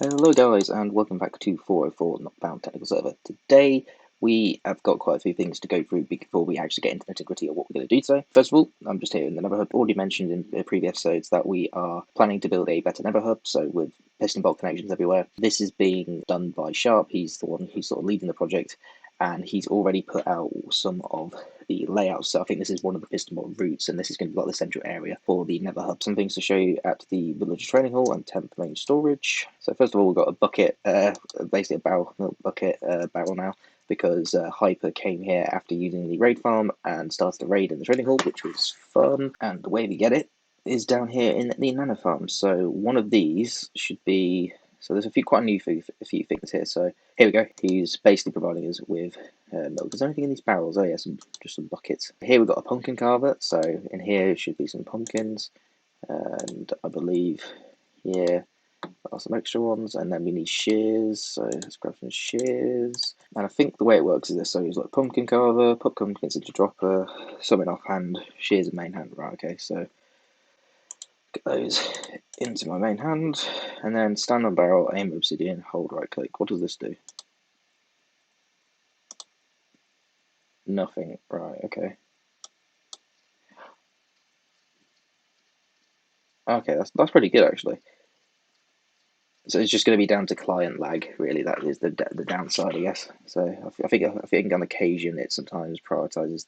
Hello guys and welcome back to 404 Not Bound Technical Server. Today we have got quite a few things to go through before we actually get into the nitty-gritty of what we're going to do today. First of all, I'm just here in the Nether Hub. Already mentioned in previous episodes that we are planning to build a better Nether Hub, so with piston bolt connections everywhere. This is being done by Sharp. He's the one who's sort of leading the project, and he's already put out some of the layouts. So I think this is one of the piston bolt routes, and this is going to be like the central area for the Nether Hub. Some things to show you at the Villager Training Hall and temp main storage. So first of all, we've got a bucket, basically a barrel, milk bucket barrel now, because Hyper came here after using the raid farm and started a raid in the training hall, which was fun. And the way we get it is down here in the nano farm. So one of these should be. So there's quite a few things here. So here we go. He's basically providing us with milk. Is there anything in these barrels? Oh yeah, just some buckets. Here we've got a pumpkin carver. So in here should be some pumpkins, and I believe here are some extra ones. And then we need shears. So let's grab some shears. And I think the way it works is this. So it's like pumpkin carver, put pumpkins into dropper, summon off hand, shears in main hand. Right. Okay. So get those into my main hand, and then stand on barrel, aim obsidian, hold right click. What does this do? Nothing. Right, okay. Okay, that's pretty good actually. So it's just going to be down to client lag, really. That is the downside, I guess. So I think on occasion it sometimes prioritizes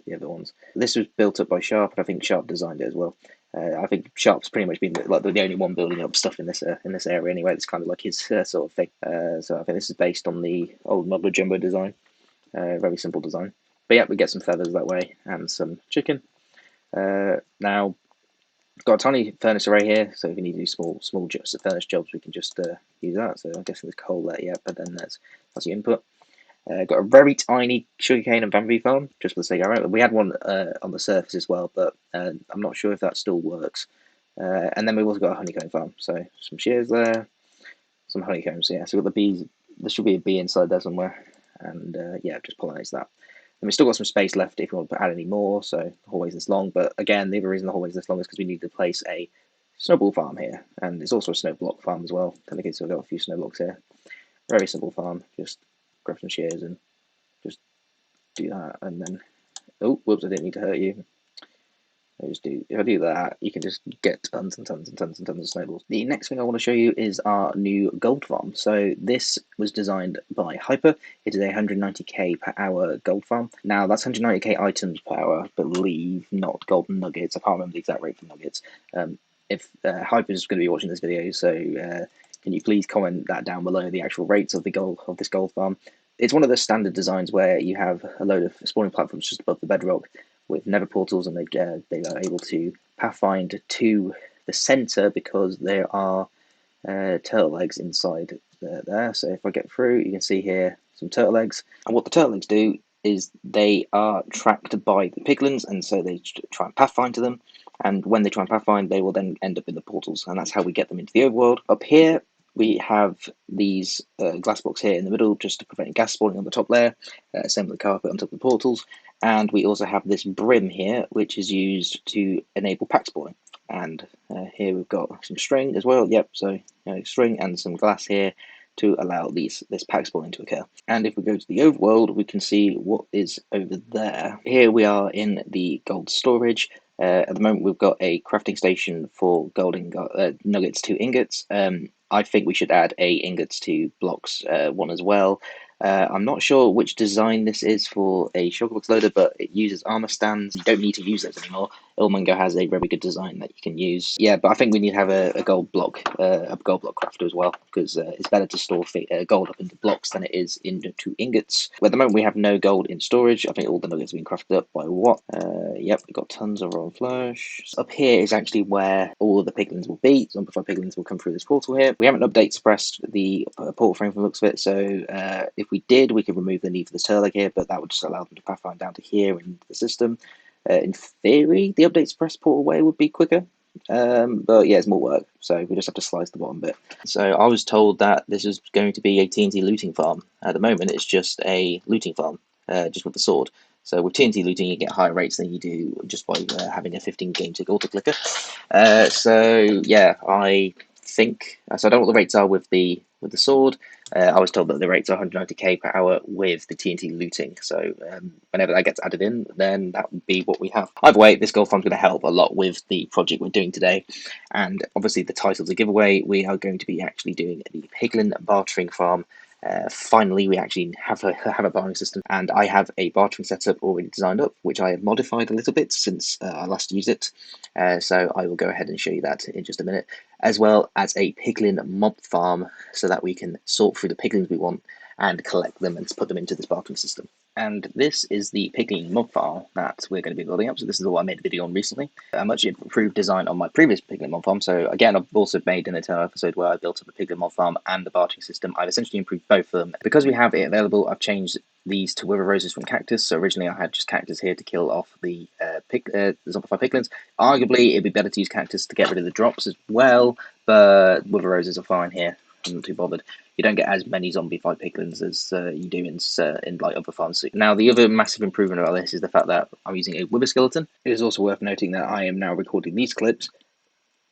the other ones. This was built up by Sharp, and I think Sharp designed it as well. I think Sharp's pretty much been like the only one building up stuff in this area anyway. It's kind of like his sort of thing. So I think this is based on the old Modeler Jumbo design. Very simple design. But yeah, we get some feathers that way and some chicken. Now, got a tiny furnace array here, so if we need to do small furnace jobs, we can just use that. So I'm guessing there's coal there, yeah, but then that's the input. Got a very tiny sugarcane and bamboo farm, just for the sake of it. We had one on the surface as well, but I'm not sure if that still works. And then we've also got a honeycomb farm, so some shears there, some honeycombs, yeah. So we've got the bees, there should be a bee inside there somewhere, and yeah, just pollinates that. And we've still got some space left if we want to add any more, so the hallway's this long, but again, the other reason the hallway's this long is because we need to place a snowball farm here, and it's also a snow block farm as well. So we've got a few snow blocks here. Very simple farm, just grab some shears and just do that, and then, oh, whoops, I didn't mean to hurt you. If I do that, you can just get tons and tons and tons and tons of snowballs. The next thing I want to show you is our new gold farm. So this was designed by Hyper. It is a 190k per hour gold farm. Now that's 190k items per hour, I believe, not golden nuggets. I can't remember the exact rate for nuggets. If Hyper is going to be watching this video, so can you please comment that down below, the actual rates of this gold farm. It's one of the standard designs where you have a load of spawning platforms just above the bedrock with nether portals, and they are able to pathfind to the center because there are turtle eggs inside there. So if I get through, you can see here some turtle eggs, and what the turtle eggs do is they are tracked by the piglins, and so they try and pathfind to them, and when they try and pathfind, they will then end up in the portals, and that's how we get them into the overworld. Up here we have these glass blocks here in the middle just to prevent gas spawning on the top layer, same with the carpet on top of the portals, and we also have this brim here which is used to enable pack spawning. And here we've got some string as well, yep, so string and some glass here to allow this pack spawning to occur. And if we go to the overworld, we can see what is over there. Here we are in the gold storage. At the moment we've got a crafting station for gold nuggets to ingots. I think we should add a ingots to blocks one as well. I'm not sure which design this is for a shulkerbox loader, but it uses armor stands. You don't need to use those anymore. Ilmango has a very good design that you can use. Yeah, but I think we need to have a gold block crafter as well, because it's better to store gold up into blocks than it is into ingots. Well, at the moment we have no gold in storage. I think all the nuggets have been crafted up by what? Yep, we've got tons of raw flesh. Up here is actually where all of the piglins will be. Some of our piglins will come through this portal here. We haven't update suppressed the portal frame from the looks of it, so if we did, we could remove the need for the turtle egg here, but that would just allow them to pathfind down to here in the system. In theory, the update suppress portal way would be quicker, but yeah, it's more work, so we just have to slice the bottom bit. So I was told that this is going to be a TNT looting farm. At the moment, it's just a looting farm, just with the sword. So with TNT looting, you get higher rates than you do just by having a 15 game tick auto clicker. So yeah, I think. So I don't know what the rates are with the sword. I was told that the rates are 190k per hour with the TNT looting. So whenever that gets added in, then that would be what we have. Either way, this gold farm is going to help a lot with the project we're doing today. And obviously the title's a giveaway. We are going to be actually doing the Piglin bartering farm. Finally, we actually have a bartering system, and I have a bartering setup already designed up, which I have modified a little bit since I last used it. So I will go ahead and show you that in just a minute, as well as a piglin mob farm, so that we can sort through the piglins we want and collect them and put them into this bartering system. And this is the piglin mob farm that we're going to be building up. So this is what I made a video on recently. A much improved design on my previous piglin mob farm. So again, I've also made an entire episode where I built up the piglin mob farm and the bartering system. I've essentially improved both of them. Because we have it available, I've changed these to wither roses from cactus. So originally I had just cactus here to kill off the zombified piglins. Arguably, it'd be better to use cactus to get rid of the drops as well, but wither roses are fine here. I'm not too bothered. You don't get as many zombified piglins as you do in like other farms. Now, the other massive improvement about this is the fact that I'm using a wither skeleton. It is also worth noting that I am now recording these clips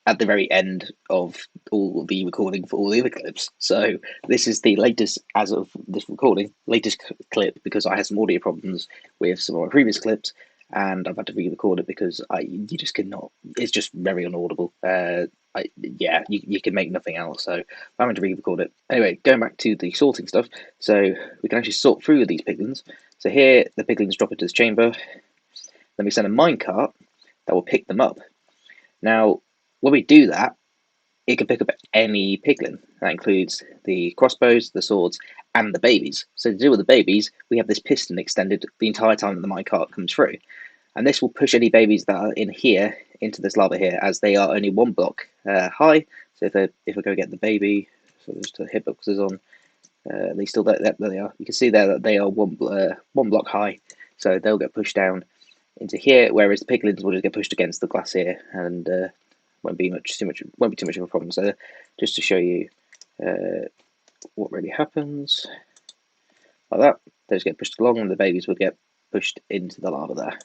at the very end of all the recording for all the other clips. So this is the latest, as of this recording, latest clip, because I had some audio problems with some of my previous clips, and I've had to re-record it because you just cannot. It's just very inaudible. You can make nothing else, so I'm having to re-record it. Anyway, going back to the sorting stuff, so we can actually sort through these piglins. So here, the piglins drop into this chamber. Then we send a minecart that will pick them up. Now, when we do that, it can pick up any piglin. That includes the crossbows, the swords, and the babies. So to deal with the babies, we have this piston extended the entire time that the minecart comes through. And this will push any babies that are in here into this lava here, as they are only 1 block high. So if we go get the baby, so just the hitboxes on, they still there they are. You can see there that they are one block high, so they'll get pushed down into here, whereas the piglins will just get pushed against the glass here, and won't be too much of a problem. So just to show you what really happens, like that, they just get pushed along, and the babies will get pushed into the lava there.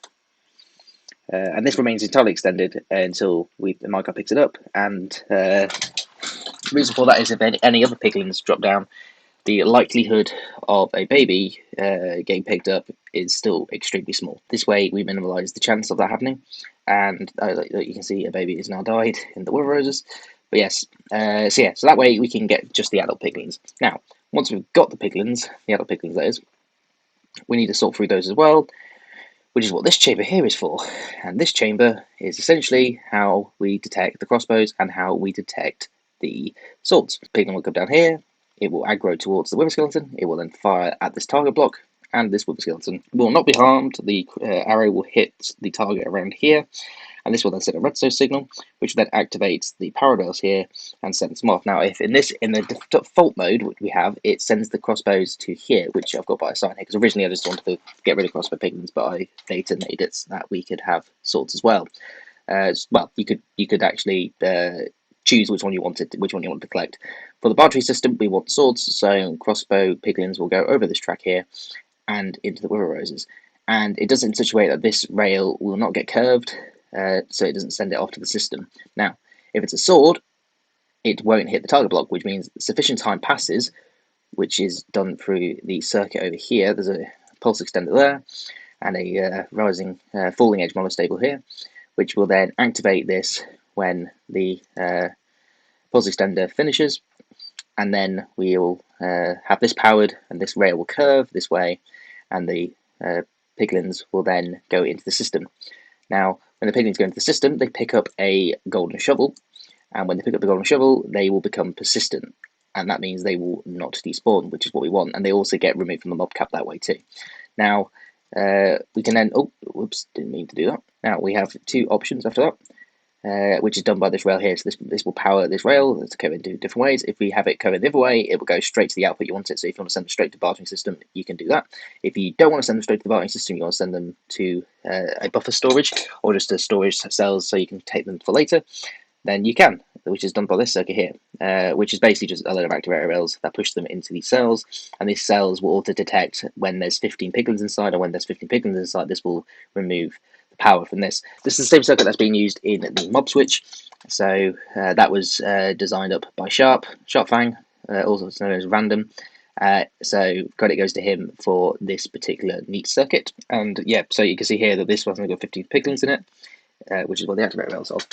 And this remains entirely extended until the minecart picks it up. And the reason for that is if any other piglins drop down, the likelihood of a baby getting picked up is still extremely small. This way, we minimise the chance of that happening. And like you can see, a baby has now died in the wither roses. But yes, so that way we can get just the adult piglins. Now, once we've got the piglins, the adult piglins that is, we need to sort through those as well, which is what this chamber here is for. And this chamber is essentially how we detect the crossbows and how we detect the swords. Piglin will come down here, it will aggro towards the wither skeleton, it will then fire at this target block, and this wither skeleton will not be harmed. The arrow will hit the target around here, and this will then send a redstone signal, which then activates the power rails here and sends them off. Now, if in the default mode which we have, it sends the crossbows to here, which I've got by a sign here, because originally I just wanted to get rid of crossbow piglins, but I later made it so that we could have swords as well. You could actually choose which one you wanted to collect. For the bartering system, we want swords, so crossbow piglins will go over this track here and into the wither roses. And it does it in such a way that this rail will not get curved, so it doesn't send it off to the system. Now, if it's a sword, it won't hit the target block, which means sufficient time passes, which is done through the circuit over here. There's a pulse extender there, and a falling edge monostable here, which will then activate this when the pulse extender finishes, and then we'll have this powered, and this rail will curve this way, and the piglins will then go into the system. Now, when the piglins go into the system, they pick up a golden shovel, and when they pick up the golden shovel, they will become persistent, and that means they will not despawn, which is what we want, and they also get removed from the mob cap that way too. Now, we can then, didn't mean to do that. Now, we have 2 options after that, which is done by this rail here. So this will power this rail to go in different ways. If we have it going the other way, it will go straight to the output you want it. So if you want to send them straight to the bartering system, you can do that. If you don't want to send them straight to the bartering system, you want to send them to a buffer storage or just a storage cells so you can take them for later, then you can, which is done by this circuit here, which is basically just a load of activator rails that push them into these cells, and these cells will auto-detect when there's 15 piglins inside, or when there's 15 piglins inside, this will remove power from this. This is the same circuit that's being used in the mob switch. So that was designed up by Sharpfang, also known as Random. So credit goes to him for this particular neat circuit. And yeah, so you can see here that this one's only got 15 piglins in it, which is what the activate rails of.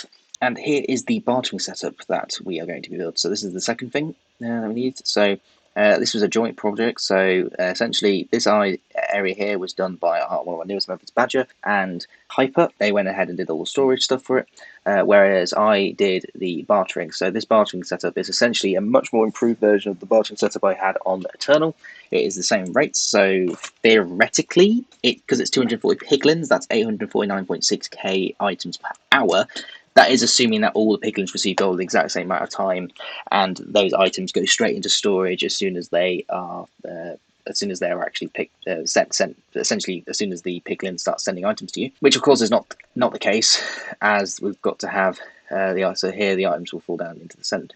And here is the bartering setup that we are going to build. So this is the second thing that we need. So this was a joint project. So essentially, this area here was done by one of our newest members, Badger and Hyper. They went ahead and did all the storage stuff for it, whereas I did the bartering. So this bartering setup is essentially a much more improved version of the bartering setup I had on Eternal. It is the same rates, so theoretically, because it's 240 piglins, that's 849.6k items per hour. That is assuming that all the piglins receive gold the exact same amount of time, and those items go straight into storage as soon as they are actually sent. Essentially, as soon as the piglins start sending items to you, which of course is not the case, as we've got to have so here the items will fall down into the central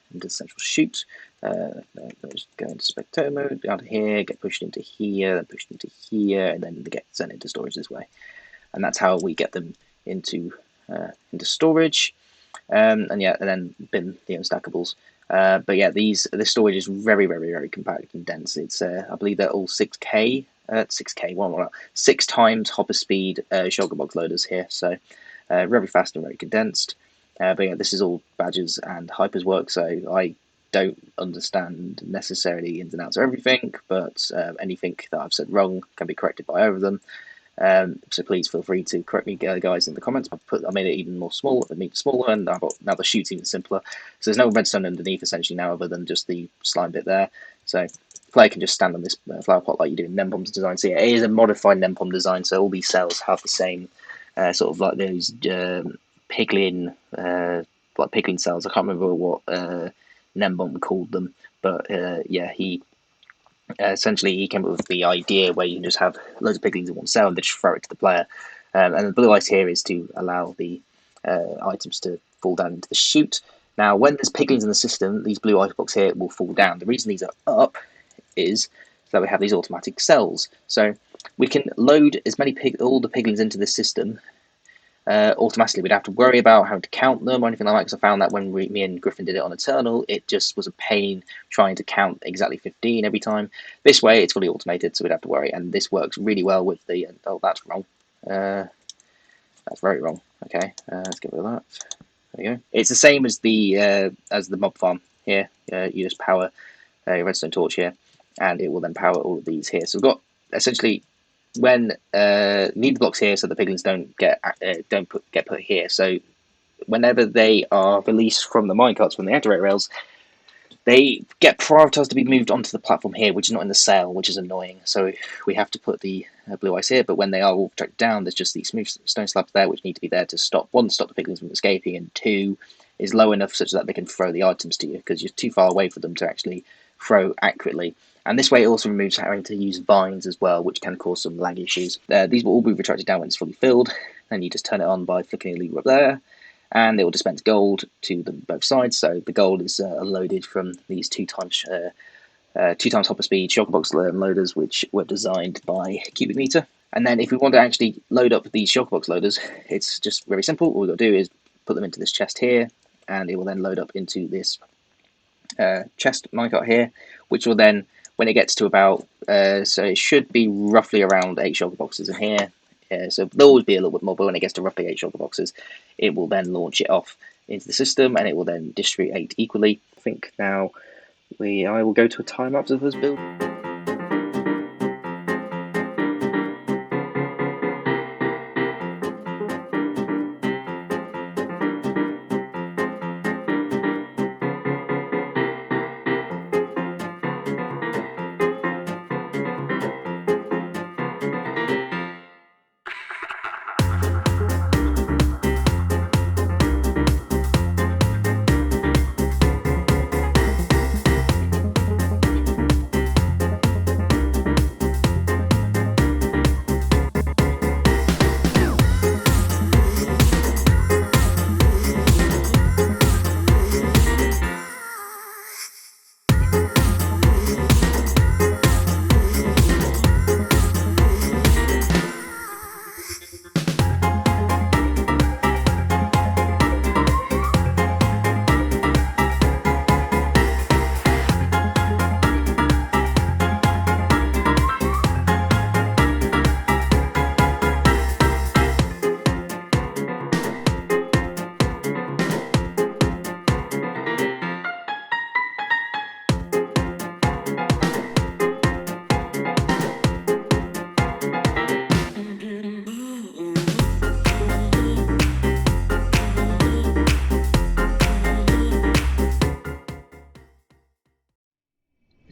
chute. Just go into spectator mode, out of here, get pushed into here, then pushed into here, and then they get sent into storage this way, and that's how we get them into storage, and then bin the unstackables. But yeah, this storage is very, very, very compact and dense. It's I believe they're all 6 times hopper speed shulker box loaders here, so very fast and very condensed. But yeah, this is all Badgers and Hyper's work, so I don't understand necessarily the ins and outs of everything, but anything that I've said wrong can be corrected by either of them. So please feel free to correct me, guys, in the comments. I made it even more smaller, and now the chute's even simpler. So there's no redstone underneath essentially now, other than just the slime bit there. So player can just stand on this flower pot like you do in Nempom's design. So yeah, it is a modified Nempom design. So all these cells have the same sort of like those piglin cells. I can't remember what Nempom called them, but yeah, he. Essentially, he came up with the idea where you can just have loads of piglins in one cell and just throw it to the player. And the blue ice here is to allow the items to fall down into the chute. Now, when there's piglins in the system, these blue ice blocks here will fall down. The reason these are up is that we have these automatic cells. So we can load all the piglins into this system automatically. We'd have to worry about how to count them or anything like that, because I found that when me and Griffin did it on Eternal, it just was a pain trying to count exactly 15 every time. This way, it's fully automated, so we'd have to worry, and this works really well with the... oh, that's wrong. That's very wrong. Okay, let's get rid of that. There you go. It's the same as the mob farm here. You just power a redstone torch here, and it will then power all of these here. So we've got essentially... when need the blocks here so the piglins don't get put here. So whenever they are released from the minecarts, from the activate rails, they get prioritized to be moved onto the platform here, which is not in the cell, which is annoying. So we have to put the blue ice here, but when they are all tracked down, there's just these smooth stone slabs there, which need to be there to stop the piglins from escaping, and two, is low enough such that they can throw the items to you, because you're too far away for them to actually throw accurately. And this way it also removes having to use vines as well, which can cause some lag issues. These will all be retracted down when it's fully filled, and you just turn it on by flicking a lever up there, and it will dispense gold to both sides. So the gold is loaded from these 2 times hopper speed shulker box loaders, which were designed by Cubeydoo. And then if we want to actually load up these shulker box loaders, it's just very simple. All we've got to do is put them into this chest here, and it will then load up into this chest minecart here, which will then, when it gets to about, so it should be roughly around 8 shulker boxes in here. So there'll always be a little bit more, but when it gets to roughly 8 shulker boxes, it will then launch it off into the system, and it will then distribute 8 equally. I think now I will go to a time lapse of this build.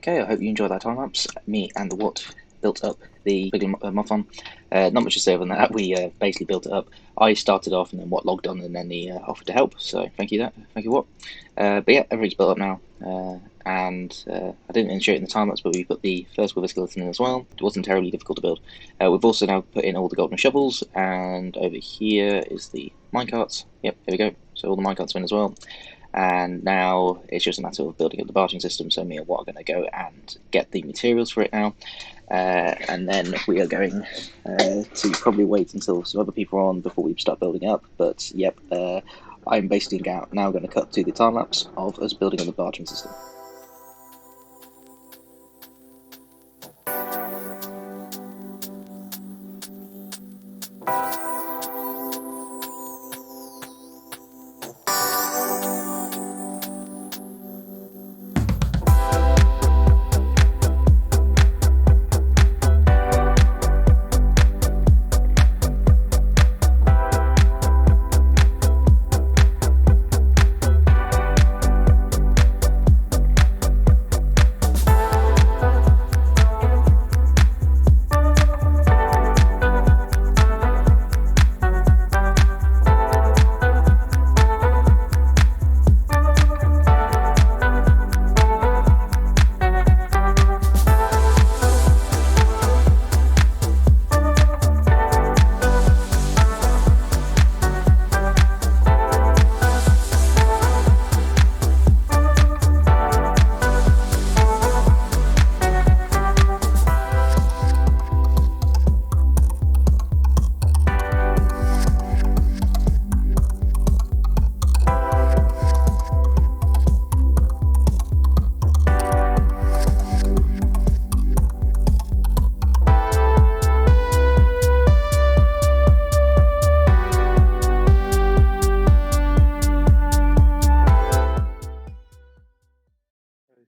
Okay, I hope you enjoyed that time lapse. Me and the What built up the big mod farm. Not much to say other than that. We basically built it up. I started off, and then What logged on, and then he offered to help. So thank you, What. But yeah, everything's built up now. And I didn't show it in the time lapse, but we put the first wither skeleton in as well. It wasn't terribly difficult to build. We've also now put in all the golden shovels, and over here is the minecarts. Yep, there we go. So all the minecarts are in as well. And now it's just a matter of building up the bartering system. So me and What are going to go and get the materials for it now, and then we are going to probably wait until some other people are on before we start building up. But yep, I'm basically now going to cut to the time lapse of us building up the bartering system.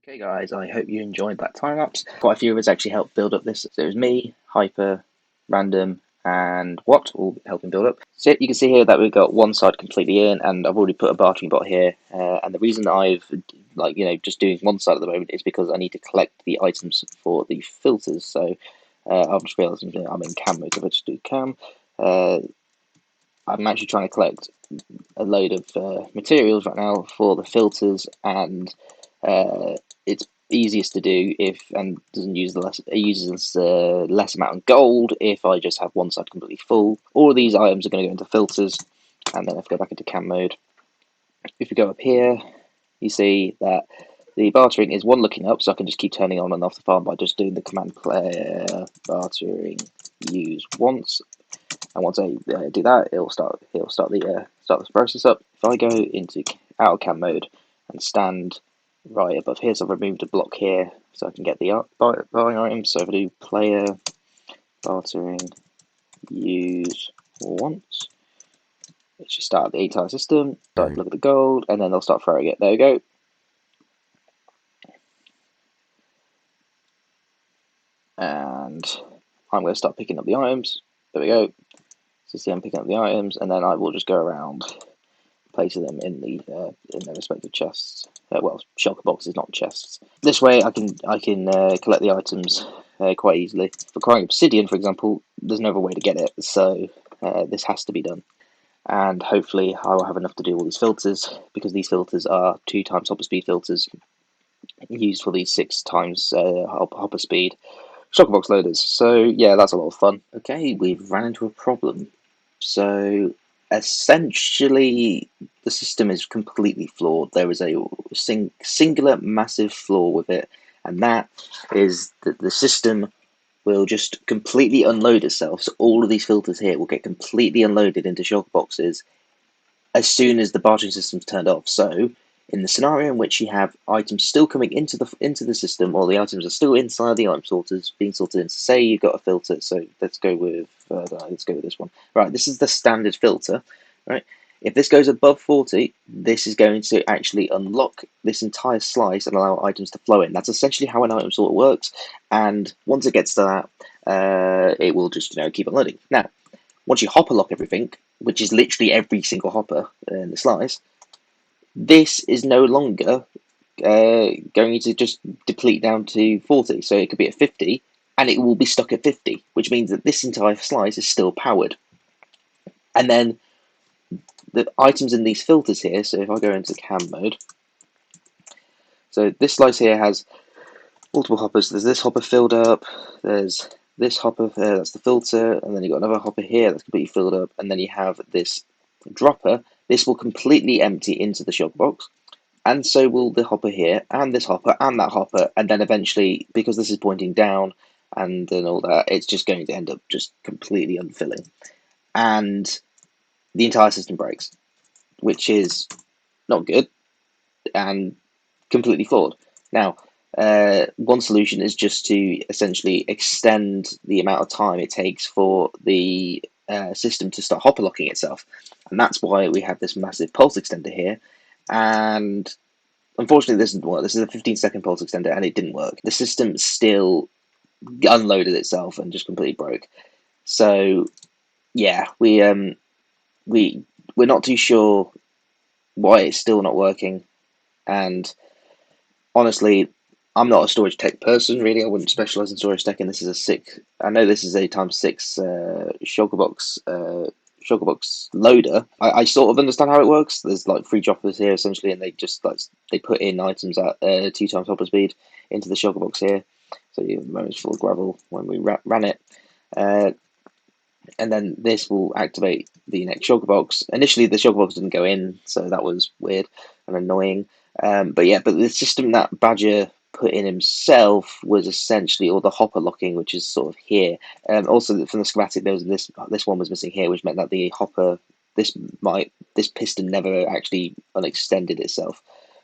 Okay guys, I hope you enjoyed that time lapse. Quite a few of us actually helped build up this. So it was me, Hyper, Random, and What all helping build up. So you can see here that we've got one side completely in, and I've already put a bartering bot here. And the reason I've just doing one side at the moment is because I need to collect the items for the filters. So I've just realised I'm in cam mode. If I just do cam, I'm actually trying to collect a load of materials right now for the filters, and it's easiest to do if and doesn't use it uses less amount of gold if I just have one side completely full. All of these items are going to go into filters, and then if I go back into cam mode, if we go up here, you see that the bartering is one looking up, so I can just keep turning on and off the farm by just doing the command player bartering use once. And once I do that, it'll start this process up. If I go into out of cam mode and stand right above here, so I've removed a block here so I can get the bartering items. So if I do player bartering use once, it should start the entire system. Start to look at the gold, and then they'll start throwing it. There we go. And I'm going to start picking up the items. There we go. So see, I'm picking up the items, and then I will just go around placing them in their respective chests. Well, shulker boxes, not chests. This way, I can collect the items quite easily. For crying obsidian, for example, there's no other way to get it, so this has to be done. And hopefully, I will have enough to do all these filters, because these filters are 2 times hopper speed filters used for these 6 times hopper speed shulker box loaders. So yeah, that's a lot of fun. Okay, we've ran into a problem. So essentially, the system is completely flawed. There is a singular massive flaw with it, and that is that the system will just completely unload itself. So all of these filters here will get completely unloaded into shulker boxes as soon as the bartering system's turned off. So in the scenario in which you have items still coming into the system, or the items are still inside the item sorters being sorted in. So say you've got a filter. So let's go with this one. Right, this is the standard filter. Right, if this goes above 40, this is going to actually unlock this entire slice and allow items to flow in. That's essentially how an item sorter works. And once it gets to that, it will just keep unloading. Now, once you hopper lock everything, which is literally every single hopper in the slice, this is no longer going to just deplete down to 40. So it could be at 50, and it will be stuck at 50, which means that this entire slice is still powered. And then the items in these filters here, so if I go into cam mode, so this slice here has multiple hoppers. There's this hopper filled up, there's this hopper there, that's the filter, and then you've got another hopper here that's completely filled up, and then you have this dropper. This will completely empty into the shulker box, and so will the hopper here, and this hopper, and that hopper, and then eventually, because this is pointing down, and all that, it's just going to end up just completely unfilling. And the entire system breaks, which is not good, and completely flawed. Now, one solution is just to essentially extend the amount of time it takes for the system to start hopper locking itself, and that's why we have this massive pulse extender here. And unfortunately, this didn't work. This is a 15-second pulse extender, and it didn't work. The system still unloaded itself and just completely broke. So, yeah, we're not too sure why it's still not working, and honestly, I'm not a storage tech person, really. I wouldn't specialize in storage tech, and this is a 6. I know this is a ×6 shulker box loader. I sort of understand how it works. There's like 3 droppers here essentially, and they just they put in items at 2 times hopper speed into the shulker box here. So you manage full gravel when we ran it, and then this will activate the next shulker box. Initially, the shulker box didn't go in, so that was weird and annoying. But the system that Badger put in himself was essentially, or the hopper locking, which is sort of here. Also from the schematic, there was this one was missing here, which meant that the hopper, this piston never actually unextended itself.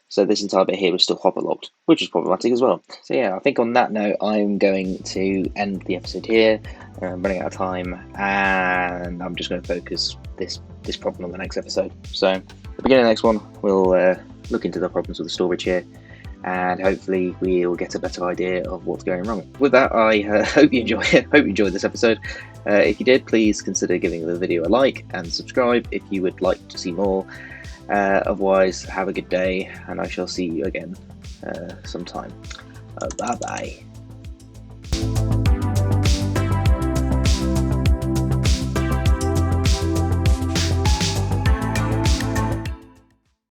So this entire bit here was still hopper locked, which is problematic as well. So yeah, I think on that note, I'm going to end the episode here. I'm running out of time, and I'm just going to focus this problem on the next episode. So at the beginning of the next one, we'll look into the problems with the storage here, and hopefully we'll get a better idea of what's going wrong. With that, I hope you enjoyed this episode. If you did, please consider giving the video a like and subscribe if you would like to see more. Otherwise, have a good day, and I shall see you again sometime. Bye bye.